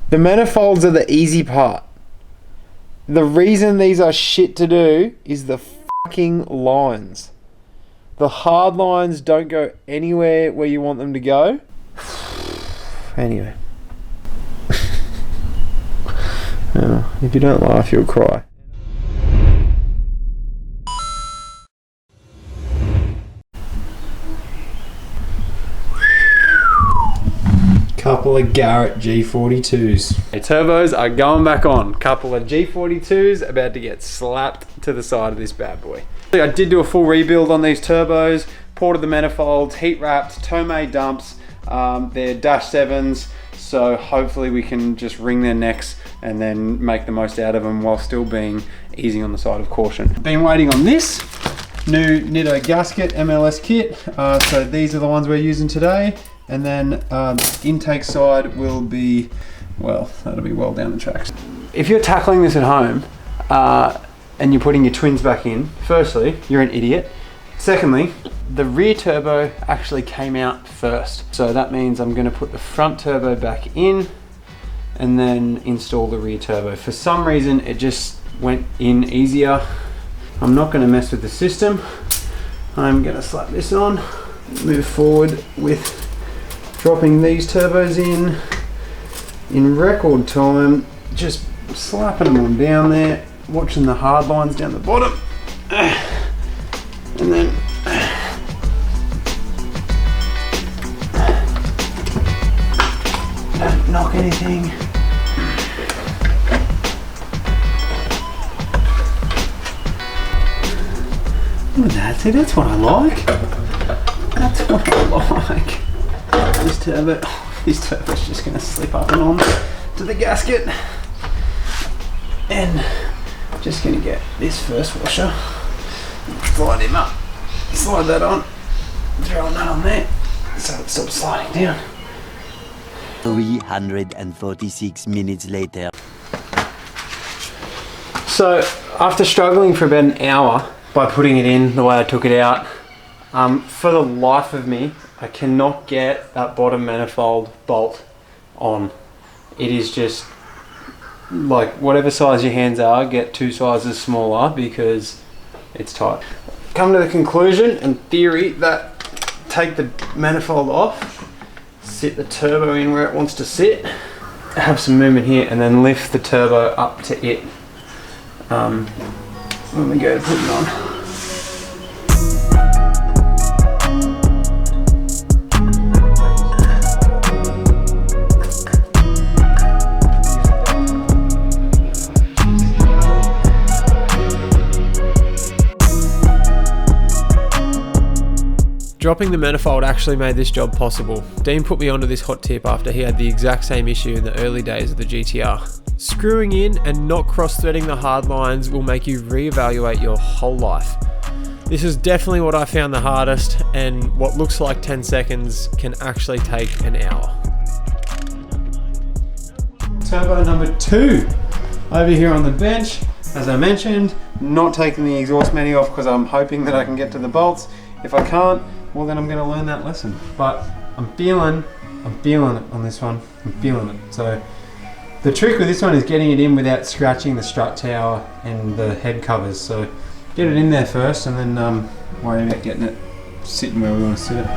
The manifolds are the easy part. The reason these are shit to do is the fucking lines. The hard lines don't go anywhere where you want them to go. Anyway. If you don't laugh, you'll cry. Couple of Garrett G42s. The turbos are going back on. Couple of G42s about to get slapped to the side of this bad boy. I did do a full rebuild on these turbos, ported the manifolds, heat wrapped, Tomei dumps. They're dash 7s, so hopefully we can just wring their necks and then make the most out of them while still being easy on the side of caution. Been waiting on this new Nitto gasket MLS kit. So these are the ones we're using today. And then the intake side will be, well, that'll be well down the tracks. If you're tackling this at home and you're putting your twins back in, firstly, you're an idiot. Secondly, the rear turbo actually came out first. So that means I'm gonna put the front turbo back in and then install the rear turbo. For some reason, it just went in easier. I'm not gonna mess with the system. I'm gonna slap this on, move forward with dropping these turbos in record time, just slapping them on down there, watching the hard lines down the bottom, and then don't knock anything. Look at that, see, that's what I like. That's what I like. This turbo's just going to slip up and on to the gasket, and just going to get this first washer, slide him up, slide that on, throw that on there so it stops sliding down. 346 minutes later. So after struggling for about an hour by putting it in the way I took it out, for the life of me I cannot get that bottom manifold bolt on. It is just like whatever size your hands are, get 2 sizes smaller because it's tight. Come to the conclusion in theory that take the manifold off, sit the turbo in where it wants to sit, have some movement here, and then lift the turbo up to it when we go to put it on. Dropping the manifold actually made this job possible. Dean put me onto this hot tip after he had the exact same issue in the early days of the GTR. Screwing in and not cross-threading the hard lines will make you reevaluate your whole life. This is definitely what I found the hardest, and what looks like 10 seconds can actually take an hour. Turbo number 2 over here on the bench. As I mentioned, not taking the exhaust manual off because I'm hoping that I can get to the bolts. If I can't, well then I'm going to learn that lesson. But I'm feeling it on this one. I'm feeling it. So the trick with this one is getting it in without scratching the strut tower and the head covers. So get it in there first and then worry about getting it sitting where we want to sit it.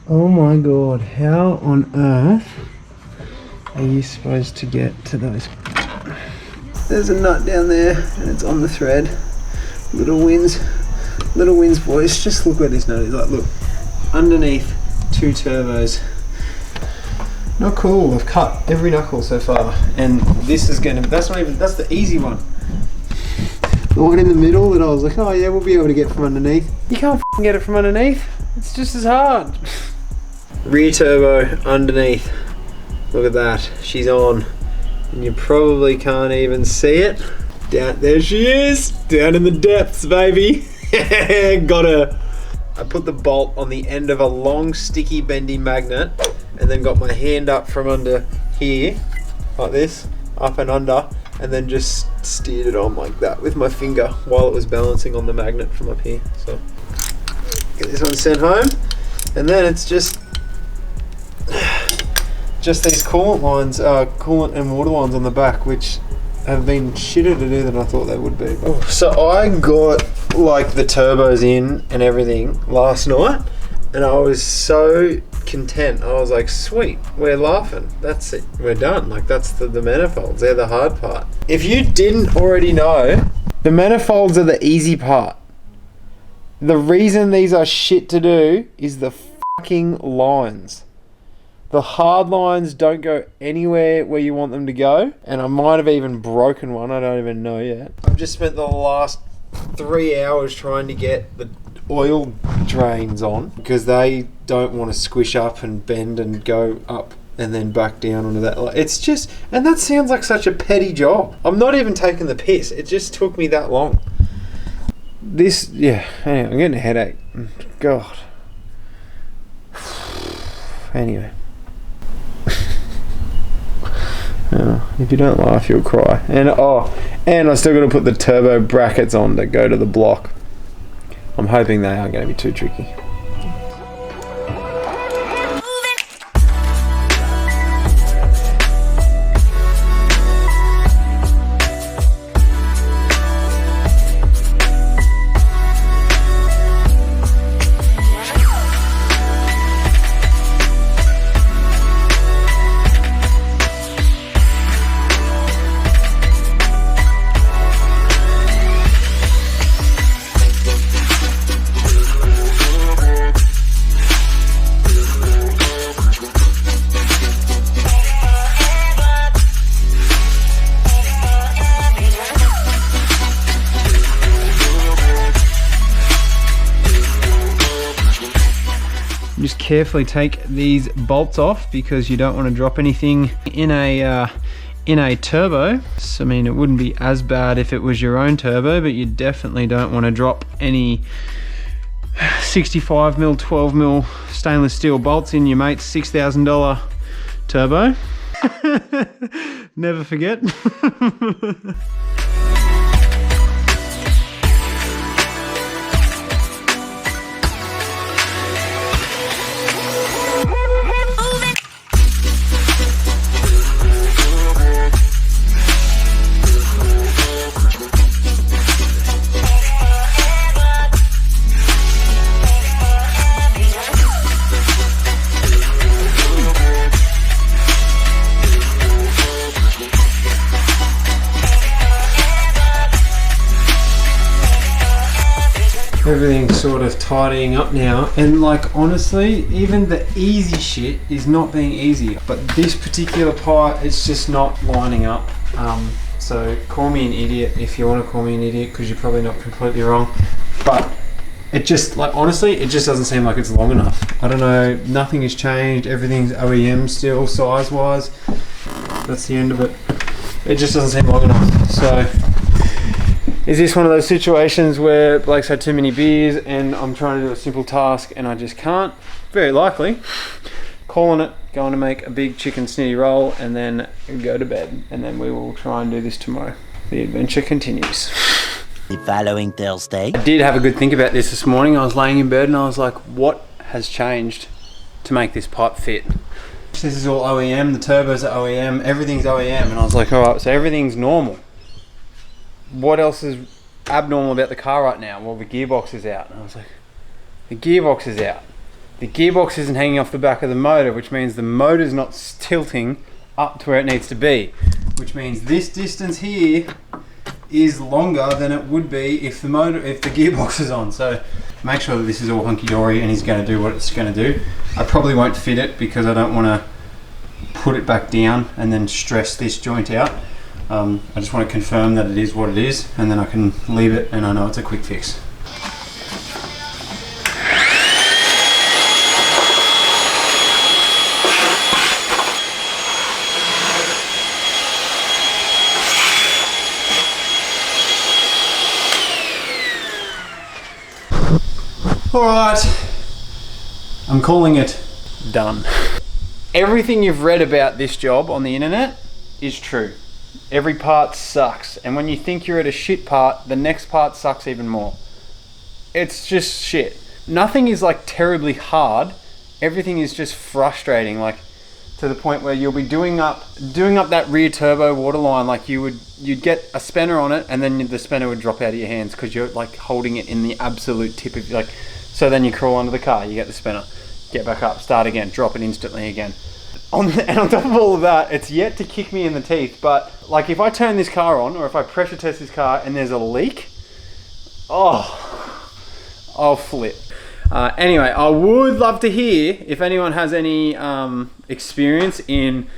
Oh my god, how on earth are you supposed to get to those? There's a nut down there and it's on the thread. Little wins boys, just look where this nut is. Like, look, underneath 2 turbos. Not cool. I've cut every knuckle so far, and this is that's the easy one. The one in the middle that I was like, oh yeah, we'll be able to get from underneath. You can't f***ing get it from underneath. It's just as hard. Rear turbo underneath. Look at that. She's on. And you probably can't even see it. Down there she is. Down in the depths, baby. Got her. I put the bolt on the end of a long, sticky, bendy magnet, and then got my hand up from under here, like this, up and under, and then just steered it on like that with my finger while it was balancing on the magnet from up here. So get this one sent home, and then it's just these coolant lines, coolant and water lines on the back, which have been shitter to do than I thought they would be. So I got like the turbos in and everything last night, and I was so content. I was like, sweet, we're laughing. That's it. We're done. Like, that's the manifolds. They're the hard part. If you didn't already know, the manifolds are the easy part. The reason these are shit to do is the fucking lines. The hard lines don't go anywhere where you want them to go, and I might have even broken one, I don't even know yet. I've just spent the last 3 hours trying to get the oil drains on because they don't want to squish up and bend and go up and then back down onto that. It's just, and that sounds like such a petty job. I'm not even taking the piss, it just took me that long. This, yeah, anyway, I'm getting a headache. God. Anyway. If you don't laugh, you'll cry. And I still got to put the turbo brackets on that go to the block. I'm hoping they aren't going to be too tricky. Just carefully take these bolts off because you don't want to drop anything in a turbo. So, I mean, it wouldn't be as bad if it was your own turbo, but you definitely don't want to drop any 65mm, 12mm stainless steel bolts in your mate's $6,000 turbo. Never forget. Everything's sort of tidying up now, and like honestly, even the easy shit is not being easy, but this particular part, it's just not lining up. So call me an idiot if you want to call me an idiot, because you're probably not completely wrong, but it just, like, honestly, it just doesn't seem like it's long enough. I don't know, nothing has changed, everything's OEM still size wise. That's the end of it. It just doesn't seem long enough. So is this one of those situations where Blake's had too many beers and I'm trying to do a simple task and I just can't? Very likely. Calling it, going to make a big chicken snitty roll and then go to bed, and then we will try and do this tomorrow. The adventure continues. The following Thursday. I did have a good think about this morning. I was laying in bed and I was like, what has changed to make this pipe fit? This is all OEM, the turbos are OEM, everything's OEM, and I was like, alright, so everything's normal. What else is abnormal about the car right now? Well, the gearbox is out. And I was like, the gearbox is out. The gearbox isn't hanging off the back of the motor, which means the motor's not tilting up to where it needs to be, which means this distance here is longer than it would be if the gearbox is on. So make sure that this is all hunky-dory and he's going to do what it's going to do. I probably won't fit it because I don't want to put it back down and then stress this joint out. I just want to confirm that it is what it is, and then I can leave it and I know it's a quick fix. Alright, I'm calling it done. Everything you've read about this job on the internet is true. Every part sucks, and when you think you're at a shit part, the next part sucks even more. It's just shit. Nothing is like terribly hard. Everything is just frustrating, like to the point where you'll be doing up that rear turbo waterline, like you'd get a spanner on it, and then the spanner would drop out of your hands because you're like holding it in the absolute tip of like. So then you crawl under the car, you get the spanner, get back up, start again, drop it instantly again. And on top of all of that, it's yet to kick me in the teeth, but like if I turn this car on, or if I pressure test this car and there's a leak, oh, I'll flip. Anyway, I would love to hear if anyone has any experience in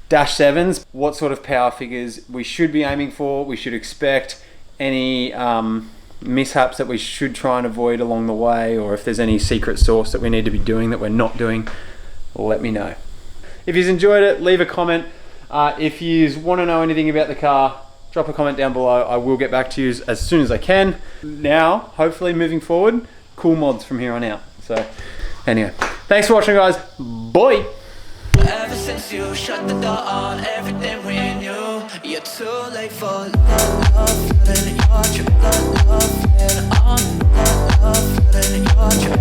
Dash 7s, what sort of power figures we should be aiming for, we should expect, any mishaps that we should try and avoid along the way, or if there's any secret sauce that we need to be doing that we're not doing, let me know. If you've enjoyed it, leave a comment. If you want to know anything about the car, drop a comment down below. I will get back to you as soon as I can. Now, hopefully moving forward, cool mods from here on out. So anyway, thanks for watching, guys. Bye. Ever since you shut the door on everything we knew, you're too late for love, and you're love, and on love, and you're